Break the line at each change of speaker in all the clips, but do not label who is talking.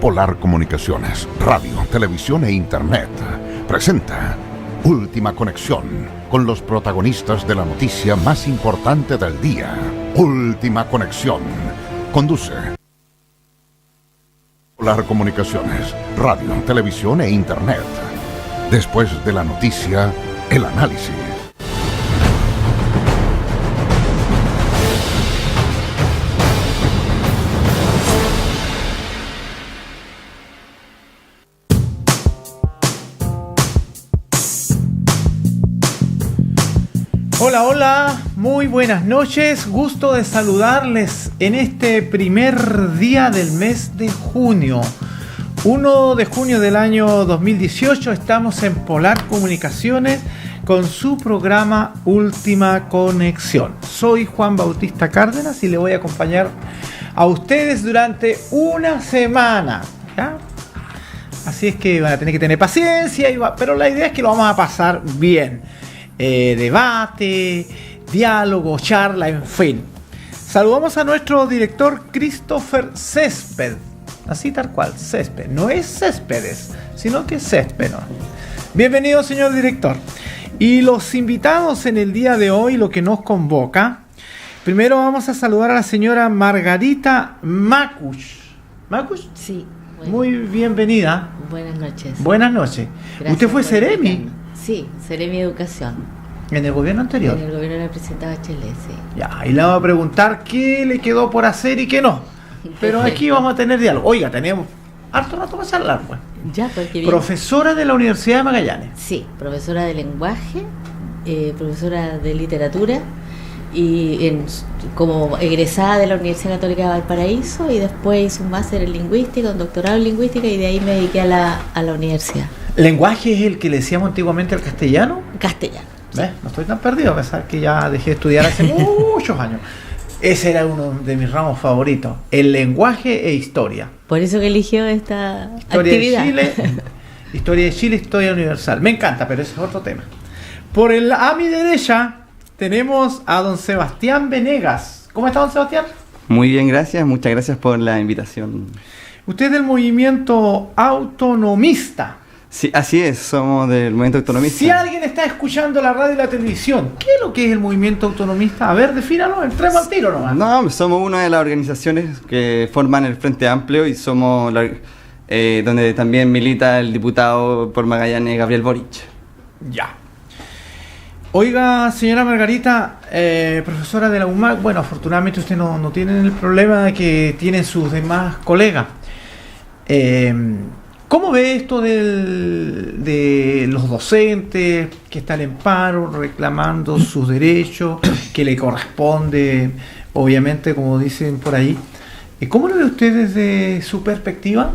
Polar Comunicaciones, radio, televisión e internet, presenta Última Conexión, con los protagonistas de la noticia más importante del día. Última Conexión. Conduce Polar Comunicaciones, radio, televisión e internet. Después de la noticia, el análisis.
Hola, hola, muy buenas noches, gusto de saludarles en este primer día del mes de junio. 1 de junio del año 2018, estamos en Polar Comunicaciones con su programa Última Conexión. Soy Juan Bautista Cárdenas y le voy a acompañar a ustedes durante una semana, ¿ya? Así es que van a tener que tener paciencia, pero la idea es que lo vamos a pasar bien. Debate, diálogo, charla, en fin. Saludamos a nuestro director Christopher Césped, así tal cual, Césped, no es Céspedes, sino que es Césped, ¿no? Bienvenido, señor director. Y los invitados en el día de hoy, lo que nos convoca, primero vamos a saludar a la señora Margarita Macuch. ¿Macuch?
Sí.
Bueno. Muy bienvenida.
Buenas noches.
Buenas noches.
Gracias.
¿Usted fue Seremi?
Sí, Seremi Educación.
¿En el gobierno anterior?
En el gobierno de la presidenta Bachelet, sí.
Ya, y le vamos a preguntar qué le quedó por hacer y qué no. Pero aquí vamos a tener diálogo. Oiga, tenemos harto rato para charlar, pues.
Ya, porque
profesora de la Universidad de Magallanes.
Sí, profesora de lenguaje, profesora de literatura y como egresada de la Universidad Católica de Valparaíso, y después hice un máster en lingüística, un doctorado en lingüística, y de ahí me dediqué a la universidad.
¿Lenguaje es el que le decíamos antiguamente al castellano?
Castellano.
¿Ves? No estoy tan perdido, a pesar que ya dejé de estudiar hace muchos años. Ese era uno de mis ramos favoritos, el lenguaje e historia.
Por eso que eligió esta
historia
actividad.
De Chile, historia de Chile, historia universal. Me encanta, pero ese es otro tema. A mi derecha tenemos a don Sebastián Venegas. ¿Cómo está, don Sebastián?
Muy bien, gracias. Muchas gracias por la invitación.
Usted es del movimiento autonomista.
Sí, así es, somos del movimiento autonomista.
Si alguien está escuchando la radio y la televisión, ¿qué es lo que es el movimiento autonomista? A ver, defínalo, entremos al tiro nomás.
No, somos una de las organizaciones que forman el Frente Amplio y somos donde también milita el diputado por Magallanes, Gabriel Boric.
Ya. Oiga, señora Margarita, profesora de la UMAC, bueno, afortunadamente usted no tiene el problema que tienen sus demás colegas. ¿Cómo ve esto de los docentes que están en paro reclamando sus derechos, que le corresponde, obviamente, como dicen por ahí? ¿Cómo lo ve usted desde su perspectiva?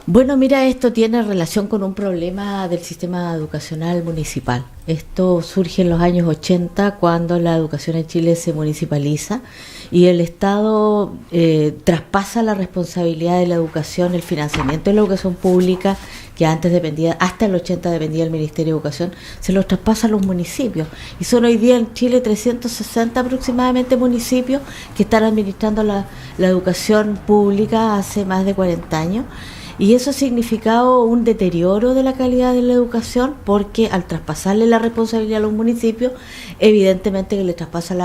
Bueno, mira, esto tiene relación con un problema del sistema educacional municipal. Esto surge en los años 80, cuando la educación en Chile se municipaliza y el Estado traspasa la responsabilidad de la educación, el financiamiento de la educación pública, que antes dependía, hasta el 80 dependía del Ministerio de Educación, se los traspasa a los municipios. Y son hoy día en Chile 360 aproximadamente municipios que están administrando la educación pública hace más de 40 años. Y eso ha significado un deterioro de la calidad de la educación, porque al traspasarle la responsabilidad a los municipios, evidentemente que le traspasa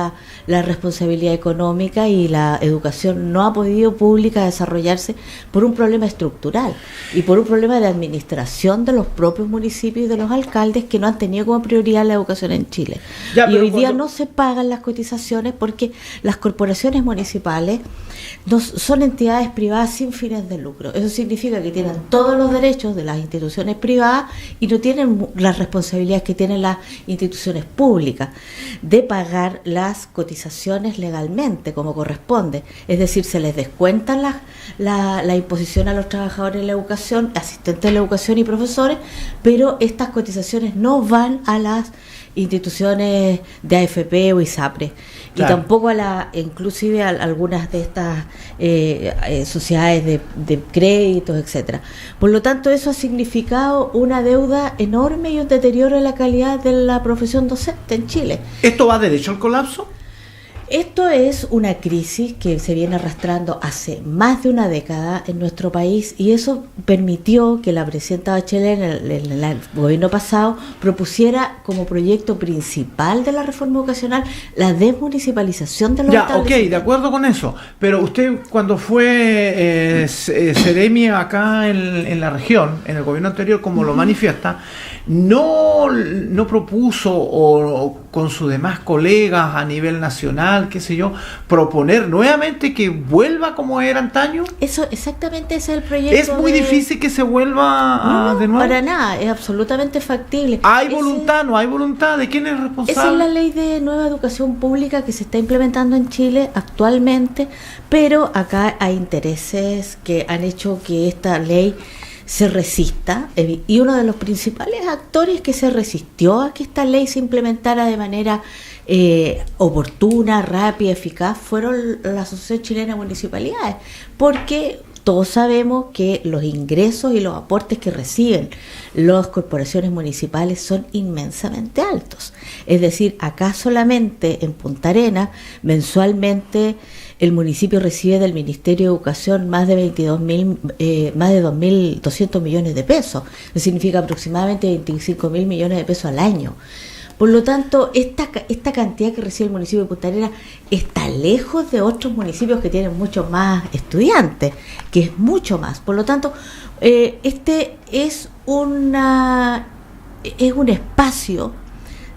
la responsabilidad económica, y la educación no ha podido pública desarrollarse por un problema estructural y por un problema de administración de los propios municipios y de los alcaldes, que no han tenido como prioridad la educación en Chile. Y hoy día no se pagan las cotizaciones porque las corporaciones municipales son entidades privadas sin fines de lucro. Eso significa que tienen todos los derechos de las instituciones privadas y no tienen las responsabilidades que tienen las instituciones públicas de pagar las cotizaciones legalmente, como corresponde. Es decir, se les descuentan la imposición a los trabajadores de la educación, asistentes de la educación y profesores, pero estas cotizaciones no van a las instituciones de AFP o ISAPRE, claro. Y tampoco inclusive a algunas de estas sociedades de créditos, etcétera. Por lo tanto, eso ha significado una deuda enorme y un deterioro de la calidad de la profesión docente en Chile.
¿Esto va derecho al colapso?
Esto es una crisis que se viene arrastrando hace más de una década en nuestro país y eso permitió que la presidenta Bachelet en el gobierno pasado propusiera como proyecto principal de la reforma educacional la desmunicipalización de los establecimientos.
Ok, de acuerdo con eso, pero usted cuando fue seremi acá en la región, en el gobierno anterior, como lo manifiesta, no propuso o con sus demás colegas a nivel nacional, qué sé yo, proponer nuevamente que vuelva como era antaño.
Eso, exactamente ese es el proyecto.
Es muy difícil que se vuelva de nuevo.
Para nada, es absolutamente factible.
¿Hay voluntad? ¿No hay voluntad? ¿De quién es responsable?
Esa es la ley de nueva educación pública que se está implementando en Chile actualmente, pero acá hay intereses que han hecho que esta ley se resista, y uno de los principales actores que se resistió a que esta ley se implementara de manera oportuna, rápida, eficaz, fueron la Asociación Chilena de Municipalidades, porque todos sabemos que los ingresos y los aportes que reciben las corporaciones municipales son inmensamente altos. Es decir, acá solamente en Punta Arenas, mensualmente el municipio recibe del Ministerio de Educación más de 2.200 millones de pesos. Eso significa aproximadamente 25.000 millones de pesos al año. Por lo tanto, esta cantidad que recibe el municipio de Punta Arenas está lejos de otros municipios que tienen muchos más estudiantes, que es mucho más. Por lo tanto, este es un espacio,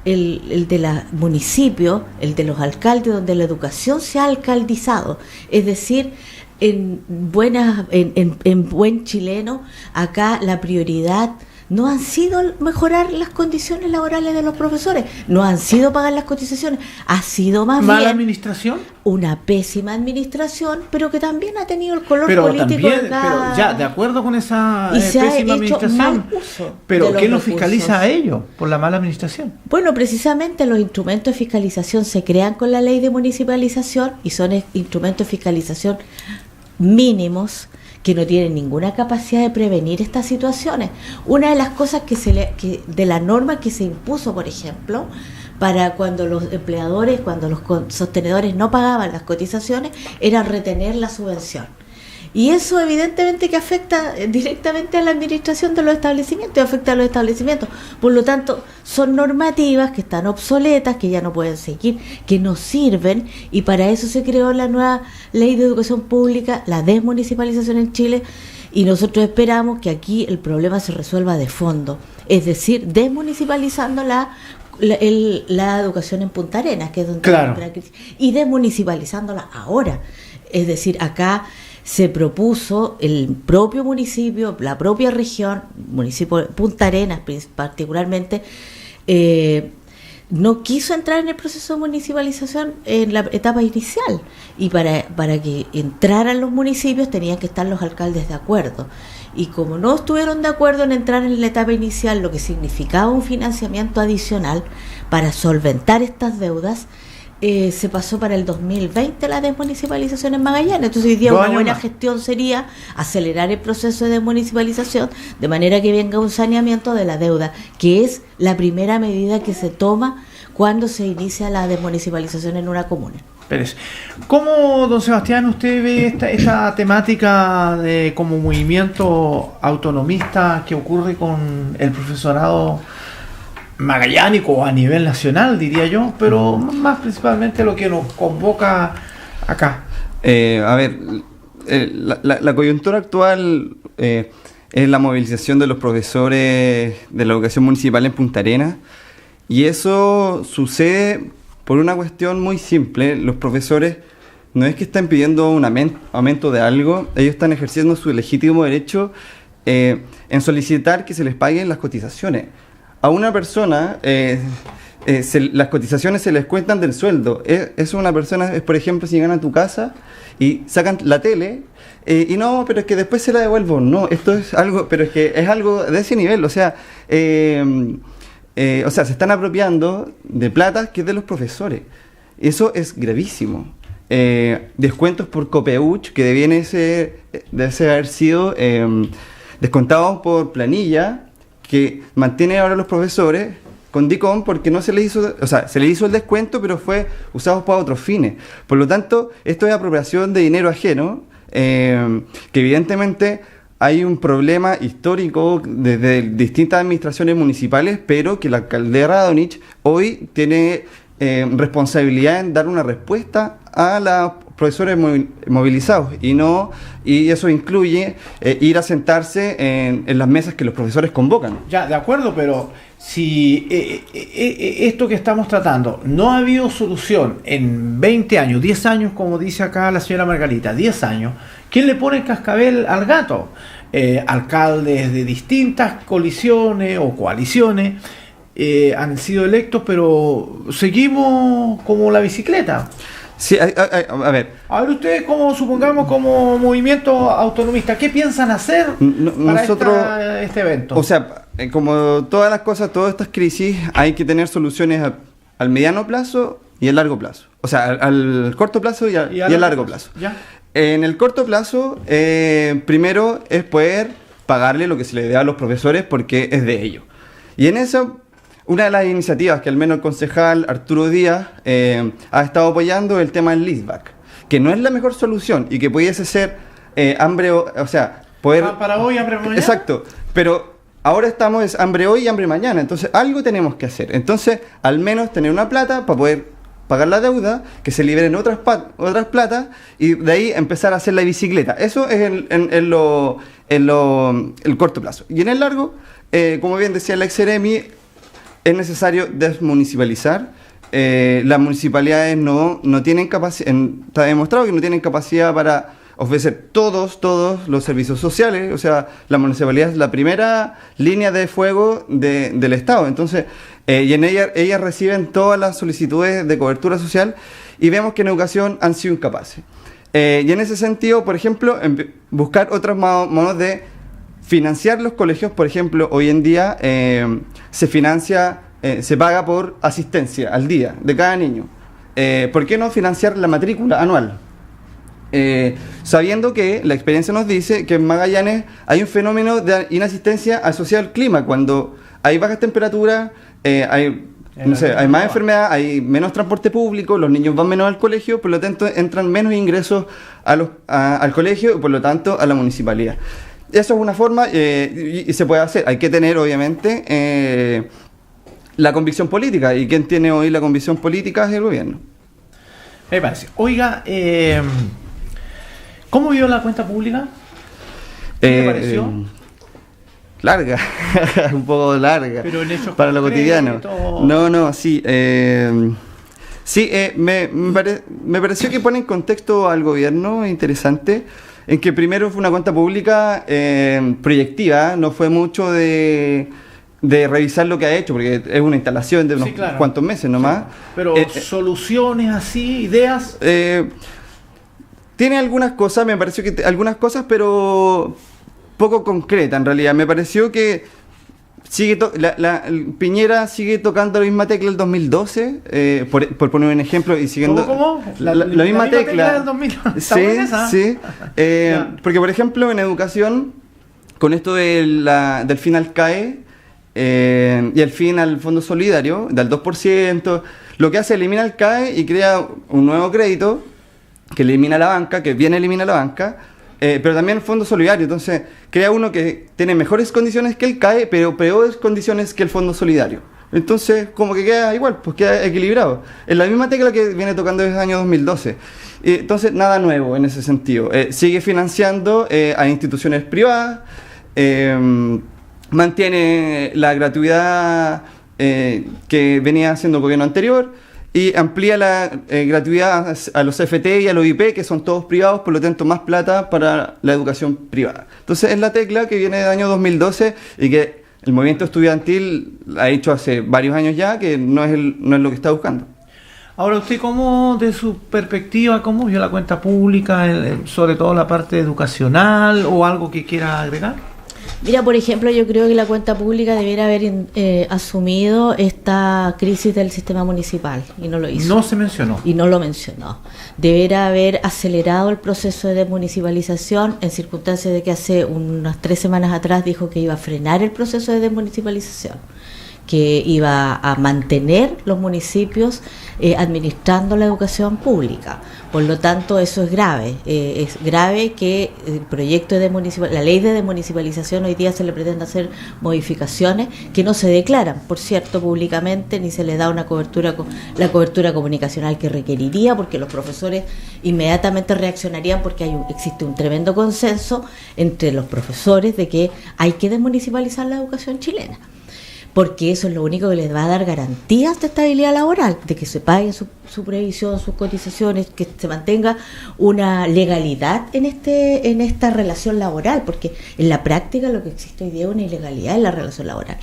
el de los municipios, el de los alcaldes, donde la educación se ha alcaldizado. Es decir, en buen chileno, acá la prioridad no han sido mejorar las condiciones laborales de los profesores, no han sido pagar las cotizaciones, ha sido más
¿mala
bien
administración?
Una pésima administración, pero que también ha tenido el color político
también,
acá.
pero ya, de acuerdo con esa
Y se ha
pésima
hecho
administración,
mal uso
pero
de los
¿quién los
recursos.
fiscaliza a ellos por la mala administración?
Bueno, precisamente los instrumentos de fiscalización se crean con la ley de municipalización y son instrumentos de fiscalización mínimos que no tienen ninguna capacidad de prevenir estas situaciones. Una de las cosas de la norma que se impuso, por ejemplo, para cuando los empleadores, cuando los sostenedores no pagaban las cotizaciones, era retener la subvención. Y eso evidentemente que afecta directamente a la administración de los establecimientos y afecta a los establecimientos. Por lo tanto, son normativas que están obsoletas, que ya no pueden seguir, que no sirven, y para eso se creó la nueva ley de educación pública, la desmunicipalización en Chile, y nosotros esperamos que aquí el problema se resuelva de fondo, es decir, desmunicipalizando la educación en Punta Arenas, que es donde
claro,
está la crisis, y desmunicipalizándola ahora. Es decir, acá se propuso el propio municipio, la propia región, municipio de Punta Arenas particularmente, no quiso entrar en el proceso de municipalización en la etapa inicial, y para que entraran los municipios tenían que estar los alcaldes de acuerdo, y como no estuvieron de acuerdo en entrar en la etapa inicial, lo que significaba un financiamiento adicional para solventar estas deudas, se pasó para el 2020 la desmunicipalización en Magallanes. Entonces hoy día una buena gestión sería acelerar el proceso de desmunicipalización de manera que venga un saneamiento de la deuda, que es la primera medida que se toma cuando se inicia la desmunicipalización en una comuna.
Pérez, ¿cómo, don Sebastián, usted ve esta temática de como movimiento autonomista que ocurre con el profesorado magallánico a nivel nacional, diría yo, pero más principalmente lo que nos convoca acá?
A ver, la coyuntura actual es la movilización de los profesores de la educación municipal en Punta Arenas, y eso sucede por una cuestión muy simple. Los profesores no es que están pidiendo un aumento de algo, ellos están ejerciendo su legítimo derecho en solicitar que se les paguen las cotizaciones. A una persona las cotizaciones se les cuentan del sueldo. Es una persona, por ejemplo, si llegan a tu casa y sacan la tele y no, pero es que después se la devuelvo. No, esto es algo, pero es que es algo de ese nivel. O sea, se están apropiando de plata que es de los profesores. Eso es gravísimo. Descuentos por Copeuch que debe haber sido descontados por planilla, que mantiene ahora los profesores con DICOM porque no se le hizo, o sea, se le hizo el descuento, pero fue usado para otros fines. Por lo tanto, esto es apropiación de dinero ajeno, que evidentemente hay un problema histórico desde distintas administraciones municipales, pero que la alcaldía Radonich hoy tiene responsabilidad en dar una respuesta a los profesores movilizados, y eso incluye ir a sentarse en las mesas que los profesores convocan.
Ya, de acuerdo, pero si esto que estamos tratando no ha habido solución en 20 años, 10 años, como dice acá la señora Margarita, 10 años, ¿quién le pone el cascabel al gato? Alcaldes de distintas coaliciones o coaliciones han sido electos, pero seguimos como la bicicleta.
Sí, a ver.
A ver, ustedes, supongamos como movimiento autonomista, ¿qué piensan hacer para
nosotros,
este evento?
O sea, como todas las cosas, todas estas crisis, hay que tener soluciones al mediano plazo y al largo plazo. O sea, al corto plazo y al largo plazo.
¿Ya?
En el corto plazo, primero es poder pagarle lo que se le dé a los profesores porque es de ellos. Y en eso, una de las iniciativas que al menos el concejal Arturo Díaz ha estado apoyando es el tema del leaseback, que no es la mejor solución y que pudiese ser poder...
Para hoy, hambre mañana.
Exacto, pero ahora estamos es hambre hoy y hambre mañana, entonces algo tenemos que hacer. Entonces, al menos tener una plata para poder pagar la deuda, que se liberen otras platas y de ahí empezar a hacer la bicicleta. Eso es el corto plazo. Y en el largo, como bien decía la ex-Seremi, es necesario desmunicipalizar. Las municipalidades no tienen capacidad, está demostrado que no tienen capacidad para ofrecer todos los servicios sociales. O sea, la municipalidad es la primera línea de fuego del Estado. Entonces, y en ellas reciben todas las solicitudes de cobertura social y vemos que en educación han sido incapaces. Y en ese sentido, por ejemplo, buscar otros modos de financiar los colegios. Por ejemplo, hoy en día se paga por asistencia al día de cada niño. ¿Por qué no financiar la matrícula anual? Sabiendo que la experiencia nos dice que en Magallanes hay un fenómeno de inasistencia asociado al clima, cuando hay bajas temperaturas, hay más enfermedad, hay menos transporte público, los niños van menos al colegio, por lo tanto entran menos ingresos al colegio y por lo tanto a la municipalidad. Eso es una forma y se puede hacer. Hay que tener obviamente la convicción política, y quien tiene hoy la convicción política es el gobierno.
Me parece. Oiga, ¿cómo vio la cuenta pública? ¿Qué le pareció?
Larga, un poco larga,
pero en hechos
para lo cotidiano. Sí. Me pareció que pone en contexto al gobierno interesante, en que primero fue una cuenta pública proyectiva, no fue mucho de revisar lo que ha hecho, porque es una instalación de unos cuantos meses nomás. Sí.
Pero soluciones así, ideas.
Tiene algunas cosas, me pareció que algunas cosas, pero poco concreta en realidad. Me pareció que Piñera sigue tocando la misma tecla del 2012, por poner un ejemplo, y siguiendo
¿Cómo?
La misma tecla
del 2012.
Sí. Porque por ejemplo en educación, con esto del fin al CAE y el fin al Fondo Solidario del 2%, lo que hace es eliminar el CAE y crea un nuevo crédito que elimina la banca, que bien elimina la banca, pero también el Fondo Solidario. Entonces crea uno que tiene mejores condiciones que el CAE, pero peores condiciones que el Fondo Solidario. Entonces como que queda igual, pues queda equilibrado. Es la misma tecla que viene tocando desde el año 2012. Entonces nada nuevo en ese sentido. Sigue financiando a instituciones privadas, mantiene la gratuidad que venía haciendo el gobierno anterior, y amplía la gratuidad a los FT y a los IP, que son todos privados, por lo tanto más plata para la educación privada. Entonces es la tecla que viene del año 2012 y que el movimiento estudiantil ha hecho hace varios años ya, que no es lo que está buscando.
Ahora, usted, ¿cómo, de su perspectiva, cómo vio la cuenta pública, sobre todo la parte educacional, o algo que quiera agregar?
Mira, por ejemplo, yo creo que la cuenta pública debiera haber asumido esta crisis del sistema municipal, y no lo hizo.
No se mencionó.
Y no lo mencionó. Debiera haber acelerado el proceso de desmunicipalización, en circunstancias de que hace unas 3 semanas atrás dijo que iba a frenar el proceso de desmunicipalización, que iba a mantener los municipios administrando la educación pública. Por lo tanto, eso es grave. Es grave que el proyecto de la ley de desmunicipalización hoy día se le pretenda hacer modificaciones que no se declaran, por cierto, públicamente, ni se le da la cobertura comunicacional que requeriría, porque los profesores inmediatamente reaccionarían, porque existe un tremendo consenso entre los profesores de que hay que desmunicipalizar la educación chilena, porque eso es lo único que les va a dar garantías de estabilidad laboral, de que se paguen su previsión, sus cotizaciones, que se mantenga una legalidad en esta relación laboral, porque en la práctica lo que existe hoy día es una ilegalidad en la relación laboral.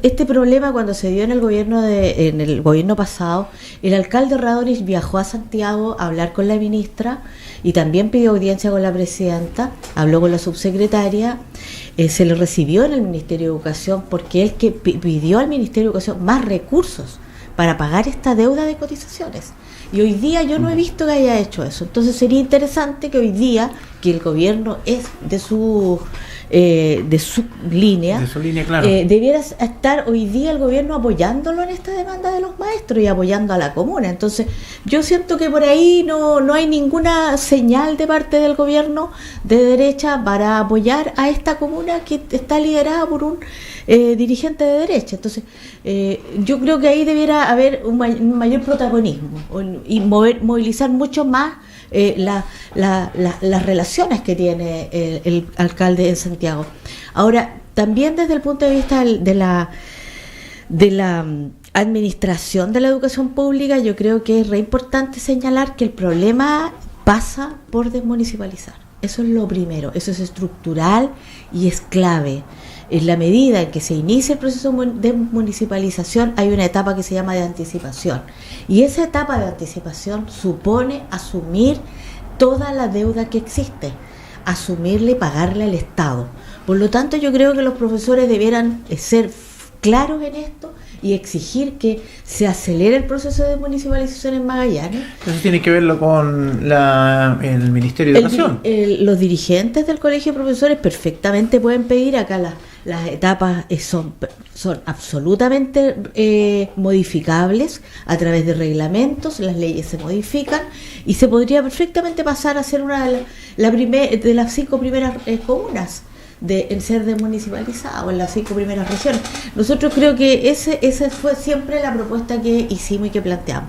Este problema, cuando se dio en el gobierno pasado, el alcalde Radonich viajó a Santiago a hablar con la ministra y también pidió audiencia con la presidenta, habló con la subsecretaria. Se le recibió en el Ministerio de Educación, porque él que pidió al Ministerio de Educación más recursos para pagar esta deuda de cotizaciones. Y hoy día yo no he visto que haya hecho eso. Entonces sería interesante que hoy día, que el gobierno es de su línea,
claro,
debiera estar hoy día el gobierno apoyándolo en esta demanda de los maestros y apoyando a la comuna. Entonces yo siento que por ahí no hay ninguna señal de parte del gobierno de derecha para apoyar a esta comuna que está liderada por un dirigente de derecha. Entonces yo creo que ahí debiera haber un mayor protagonismo y movilizar mucho más las relaciones que tiene el alcalde en Santiago. Ahora, también desde el punto de vista de la administración de la educación pública, yo creo que es re importante señalar que el problema pasa por desmunicipalizar. Eso es lo primero, eso es estructural y es clave. En la medida en que se inicia el proceso de municipalización, hay una etapa que se llama de anticipación. Y esa etapa de anticipación supone asumir toda la deuda que existe, asumirla y pagarle al Estado. Por lo tanto, yo creo que los profesores debieran ser claros en esto y exigir que se acelere el proceso de municipalización en Magallanes.
Eso tiene que verlo con el Ministerio de Educación.
Los dirigentes del Colegio de Profesores perfectamente pueden pedir acá las etapas son absolutamente modificables a través de reglamentos, las leyes se modifican y se podría perfectamente pasar a ser una de las 5 primeras comunas en ser desmunicipalizada, o en las 5 primeras regiones. Nosotros creo que esa fue siempre la propuesta que hicimos y que planteamos.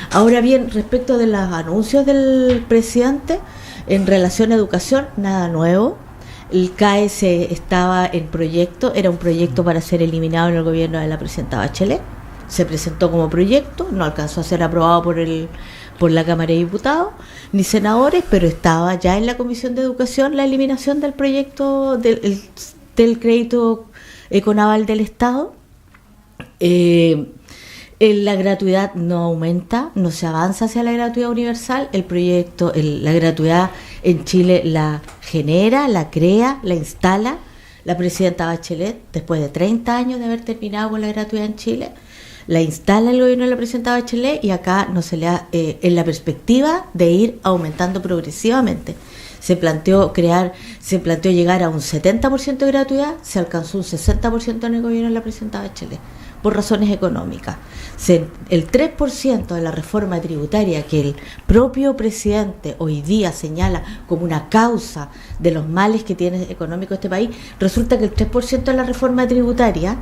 Ahora bien, respecto de los anuncios del presidente en relación a educación, nada nuevo. El CAES estaba en proyecto, era un proyecto para ser eliminado en el gobierno de la presidenta Bachelet. Se presentó como proyecto, no alcanzó a ser aprobado por la Cámara de Diputados ni senadores, pero estaba ya en la Comisión de Educación la eliminación del proyecto del crédito econaval del Estado. La gratuidad no aumenta, no se avanza hacia la gratuidad universal. El proyecto, la gratuidad en Chile la genera, la crea, la instala la presidenta Bachelet después de 30 años de haber terminado con la gratuidad en Chile. La instala el gobierno de la presidenta Bachelet y acá no se le da en la perspectiva de ir aumentando progresivamente. Se planteó llegar a un 70% de gratuidad, se alcanzó un 60% en el gobierno de la presidenta Bachelet, por razones económicas. El 3% de la reforma tributaria que el propio presidente hoy día señala como una causa de los males que tiene económico este país, resulta que el 3% de la reforma tributaria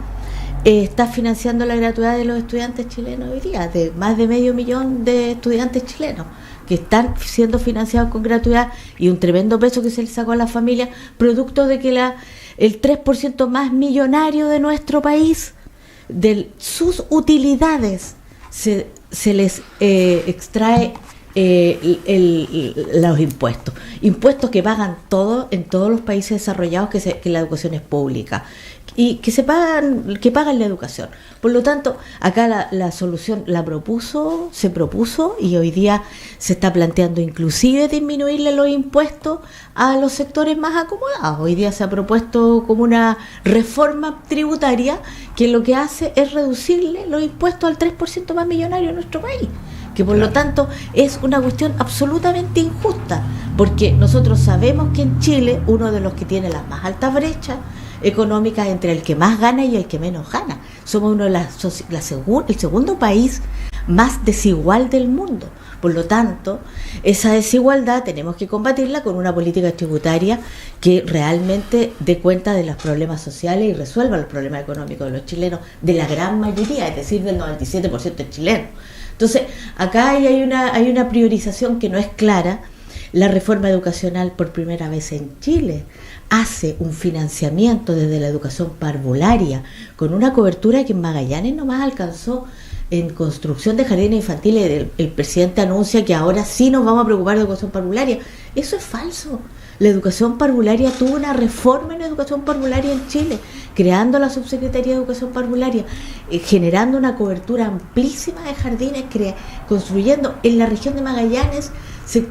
está financiando la gratuidad de los estudiantes chilenos hoy día, de más de 500.000 de estudiantes chilenos que están siendo financiados con gratuidad, y un tremendo peso que se le sacó a las familias, producto de que el 3% más millonario de nuestro país, de sus utilidades, se les extrae los impuestos que pagan en todos los países desarrollados que la educación es pública y que pagan la educación. Por lo tanto, acá la solución se propuso y hoy día se está planteando inclusive disminuirle los impuestos a los sectores más acomodados. Hoy día se ha propuesto como una reforma tributaria que lo que hace es reducirle los impuestos al 3% más millonario de nuestro país, que por lo tanto es una cuestión absolutamente injusta, porque nosotros sabemos que en Chile uno de los que tiene las más altas brechas económicas entre el que más gana y el que menos gana. somos el segundo país más desigual del mundo. Por lo tanto, esa desigualdad tenemos que combatirla con una política tributaria que realmente dé cuenta de los problemas sociales y resuelva los problemas económicos de los chilenos, de la gran mayoría, es decir, del 97% de chilenos. Entonces, acá hay una priorización que no es clara. La reforma educacional, por primera vez en Chile, hace un financiamiento desde la educación parvularia con una cobertura que en Magallanes nomás alcanzó en construcción de jardines infantiles. El presidente anuncia que ahora sí nos vamos a preocupar de educación parvularia. Eso es falso. La educación parvularia tuvo una reforma en la educación parvularia en Chile, creando la Subsecretaría de Educación Parvularia, generando una cobertura amplísima de jardines, construyendo en la región de Magallanes.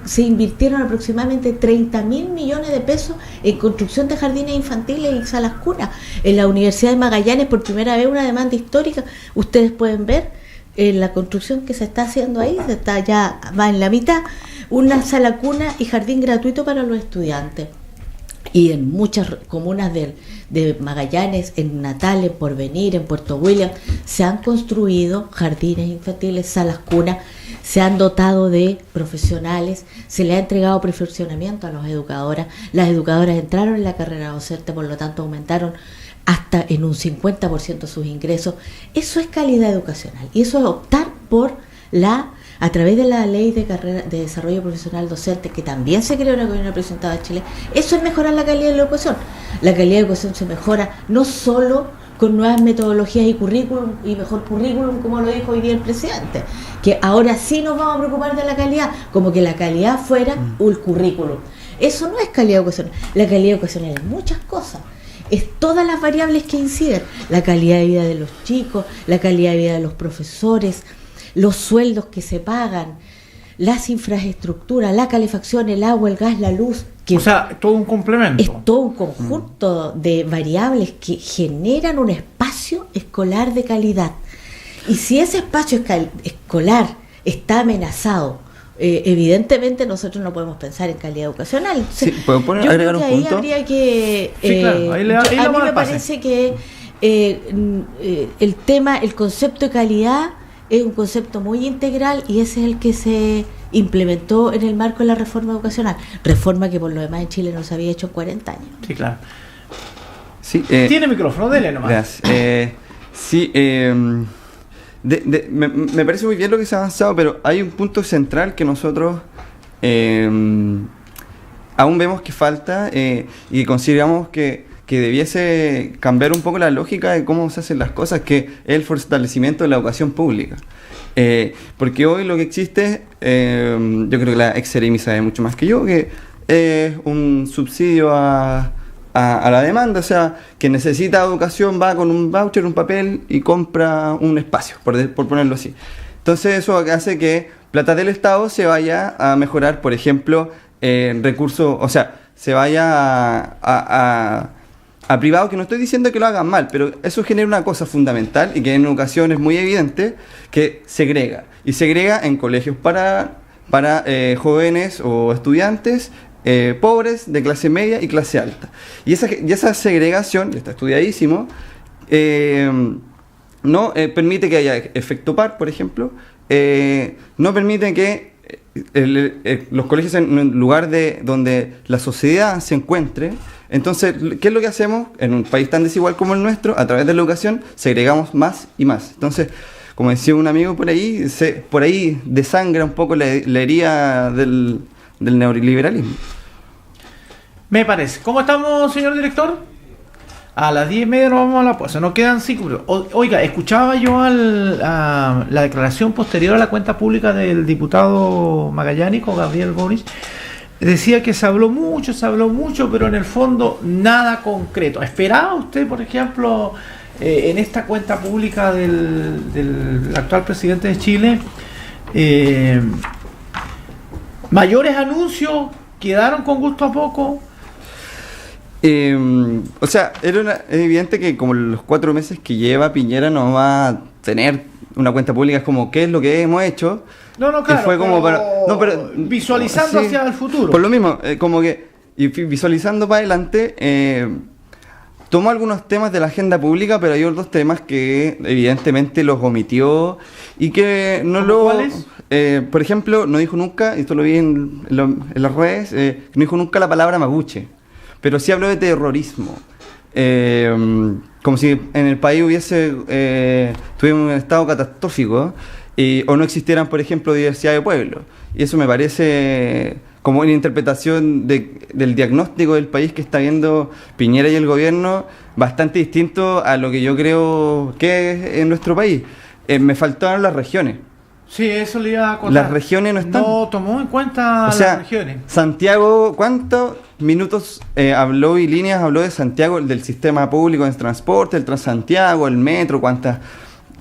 Se invirtieron aproximadamente 30.000 millones de pesos en construcción de jardines infantiles y salas cunas. En la Universidad de Magallanes, por primera vez, una demanda histórica. Ustedes pueden ver la construcción que se está haciendo ahí, ya va en la mitad, una sala cuna y jardín gratuito para los estudiantes. Y en muchas comunas de Magallanes, en Natal, en Porvenir, en Puerto William, se han construido jardines infantiles, salas cunas, se han dotado de profesionales, se le ha entregado perfeccionamiento a las educadoras entraron en la carrera docente, por lo tanto aumentaron hasta en un 50% sus ingresos. Eso es calidad educacional y eso es optar por a través de la ley de carrera de desarrollo profesional docente, que también se creó en el gobierno presidente de Chile. Eso es mejorar la calidad de la educación. La calidad de la educación se mejora no solo con nuevas metodologías y currículum, y mejor currículum, como lo dijo hoy día el presidente, que ahora sí nos vamos a preocupar de la calidad, como que la calidad fuera un currículum. Eso no es calidad educacional. La calidad educacional es muchas cosas. Es todas las variables que inciden. La calidad de vida de los chicos, la calidad de vida de los profesores, los sueldos que se pagan, las infraestructuras, la calefacción, el agua, el gas, la luz.
O sea, todo un complemento.
Es todo un conjunto de variables que generan un espacio escolar de calidad. Y si ese espacio escolar está amenazado, evidentemente nosotros no podemos pensar en calidad educacional.
Sí, ¿puedo agregar un punto?
Habría que...
sí, claro.
A mí me parece que el concepto de calidad es un concepto muy integral y ese es el que se implementó en el marco de la reforma educacional. Reforma que por lo demás en Chile no se había hecho en 40 años.
Sí, claro.
Sí,
tiene micrófono, dele nomás.
Gracias. Sí, me parece muy bien lo que se ha avanzado, pero hay un punto central que nosotros aún vemos que falta y consideramos que debiese cambiar un poco la lógica de cómo se hacen las cosas, que es el fortalecimiento de la educación pública. Porque hoy lo que existe, yo creo que la ex Seremi sabe mucho más que yo, que es un subsidio a la demanda, o sea, que necesita educación, va con un voucher, un papel y compra un espacio, por ponerlo así. Entonces eso hace que plata del Estado se vaya a mejorar, por ejemplo, recursos, o sea, se vaya a privados, que no estoy diciendo que lo hagan mal, pero eso genera una cosa fundamental y que en educación es muy evidente, que segrega. Y segrega en colegios para jóvenes o estudiantes pobres, de clase media y clase alta. Y esa segregación, está estudiadísimo, no permite que haya efecto par, por ejemplo, no permite que los colegios en un lugar donde la sociedad se encuentre. Entonces, ¿qué es lo que hacemos en un país tan desigual como el nuestro? A través de la educación segregamos más y más. Entonces, como decía un amigo por ahí desangra un poco la herida del neoliberalismo.
Me parece. ¿Cómo estamos, señor director? A las 10:30 nos vamos a la pausa. Nos quedan 5 minutos. Oiga, escuchaba yo la declaración posterior a la cuenta pública del diputado magallánico, Gabriel Boric. Decía que se habló mucho, pero en el fondo nada concreto. ¿Esperaba usted, por ejemplo, en esta cuenta pública del actual presidente de Chile, mayores anuncios? ¿Quedaron con gusto a poco?
O sea, es evidente que como los 4 meses que lleva Piñera no va a tener una cuenta pública, es como qué es lo que hemos hecho.
No, claro,
fue como pero
visualizando hacia el futuro.
Por lo mismo, como que y visualizando para adelante, tomó algunos temas de la agenda pública, pero hay otros temas que evidentemente los omitió y que no lo...
¿Cuáles?
Por ejemplo, no dijo nunca, y esto lo vi en las redes, no dijo nunca la palabra mapuche, pero sí habló de terrorismo. Como si en el país tuviéramos un estado catastrófico o no existieran, por ejemplo, diversidad de pueblos. Y eso me parece como una interpretación del diagnóstico del país que está viendo Piñera y el gobierno bastante distinto a lo que yo creo que es en nuestro país. Me faltaron las regiones.
Sí, eso le iba a contar.
Las regiones no están.
No tomó en cuenta
O sea,
las regiones.
Santiago, ¿cuántos minutos habló y líneas habló de Santiago, del sistema público de transporte, el Transantiago, el metro, cuántas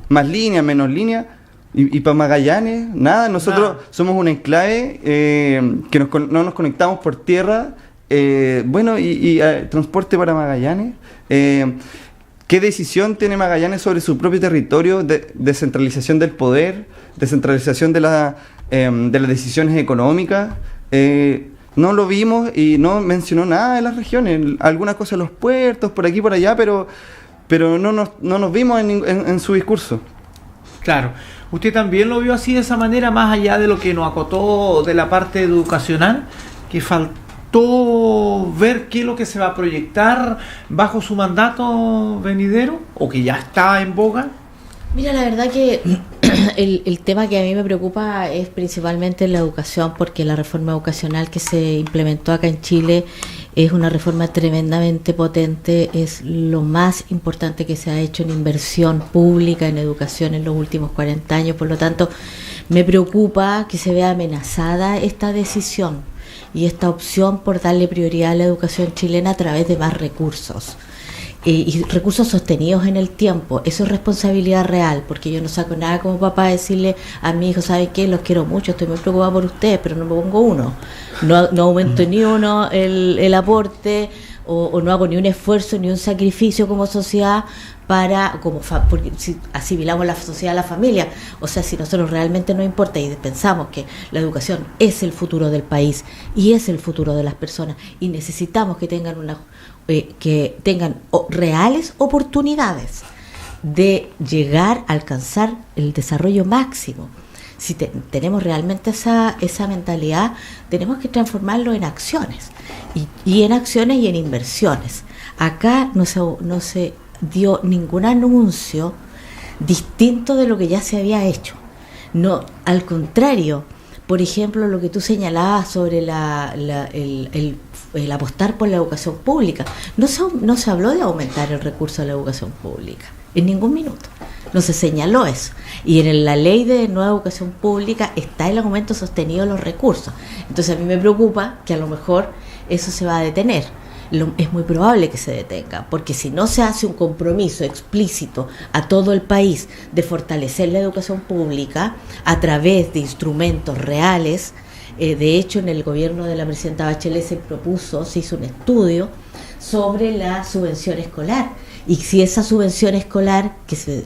más líneas, menos líneas? Y para Magallanes, nada. Nosotros somos un enclave que no nos conectamos por tierra. Transporte para Magallanes. ¿Qué decisión tiene Magallanes sobre su propio territorio? Descentralización del poder, descentralización de las decisiones económicas. No lo vimos y no mencionó nada de las regiones. Algunas cosas, los puertos, por aquí por allá, pero no nos vimos en su discurso.
Claro. ¿Usted también lo vio así, de esa manera, más allá de lo que nos acotó de la parte educacional, que faltó ver qué es lo que se va a proyectar bajo su mandato venidero o que ya está en boga?
Mira, la verdad que el tema que a mí me preocupa es principalmente la educación, porque la reforma educacional que se implementó acá en Chile es una reforma tremendamente potente, es lo más importante que se ha hecho en inversión pública en educación en los últimos 40 años, por lo tanto me preocupa que se vea amenazada esta decisión y esta opción por darle prioridad a la educación chilena a través de más recursos. Y recursos sostenidos en el tiempo. Eso es responsabilidad real, porque yo no saco nada como papá a decirle a mi hijo, ¿sabe qué? Los quiero mucho, estoy muy preocupada por ustedes, pero no me pongo uno, no aumento ni uno el aporte o no hago ni un esfuerzo ni un sacrificio como sociedad porque si asimilamos la sociedad a la familia, o sea, si nosotros realmente nos importa y pensamos que la educación es el futuro del país y es el futuro de las personas y necesitamos que tengan reales oportunidades de llegar a alcanzar el desarrollo máximo. Si tenemos realmente esa mentalidad, tenemos que transformarlo en acciones y en acciones y en inversiones. Acá no se dio ningún anuncio distinto de lo que ya se había hecho. No, al contrario, por ejemplo, lo que tú señalabas sobre el apostar por la educación pública. No se habló de aumentar el recurso a la educación pública, en ningún minuto. No se señaló eso. Y en la ley de nueva educación pública está el aumento sostenido de los recursos. Entonces a mí me preocupa que a lo mejor eso se va a detener. Es muy probable que se detenga, porque si no se hace un compromiso explícito a todo el país de fortalecer la educación pública a través de instrumentos reales. De hecho, en el gobierno de la presidenta Bachelet se hizo un estudio sobre la subvención escolar, y si esa subvención escolar que se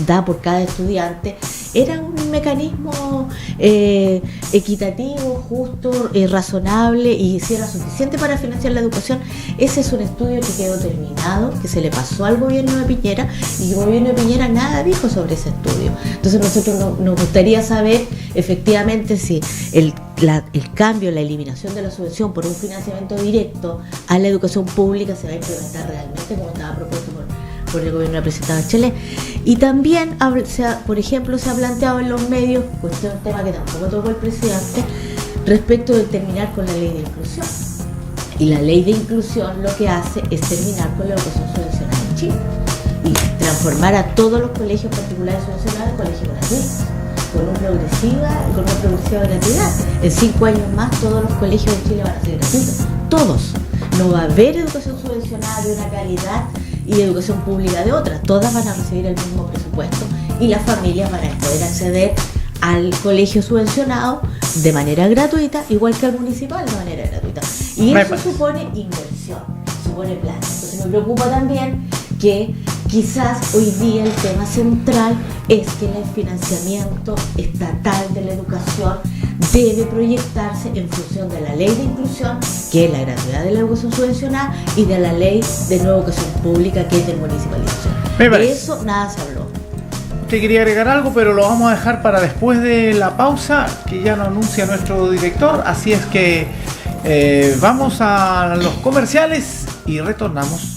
da por cada estudiante era un mecanismo equitativo, justo, razonable, y si era suficiente para financiar la educación. Ese es un estudio que quedó terminado, que se le pasó al gobierno de Piñera, y el gobierno de Piñera nada dijo sobre ese estudio. Entonces nosotros nos gustaría saber efectivamente si el cambio, la eliminación de la subvención por un financiamiento directo a la educación pública se va a implementar realmente como estaba propuesto por el gobierno de la presidenta Bachelet. Y también, por ejemplo, se ha planteado en los medios, pues es un tema que tampoco tocó el presidente, respecto de terminar con la ley de inclusión. Y la ley de inclusión lo que hace es terminar con la educación subvencionada en Chile y transformar a todos los colegios particulares subvencionados en colegios gratuitos, con una progresiva gratuidad. En 5 años más todos los colegios de Chile van a ser gratuitos, todos. No va a haber educación subvencionada de una calidad y educación pública de otra. Todas van a recibir el mismo presupuesto y las familias van a poder acceder al colegio subvencionado de manera gratuita, igual que al municipal de manera gratuita. Y eso supone inversión, supone plata. Entonces me preocupa también que Quizás hoy día el tema central es que el financiamiento estatal de la educación debe proyectarse en función de la ley de inclusión, que es la gratuidad de la educación subvencionada, y de la ley de nueva educación pública, que es de municipalización. De eso nada se habló.
Usted quería agregar algo, pero lo vamos a dejar para después de la pausa, que ya nos anuncia nuestro director. Así es que vamos a los comerciales y retornamos.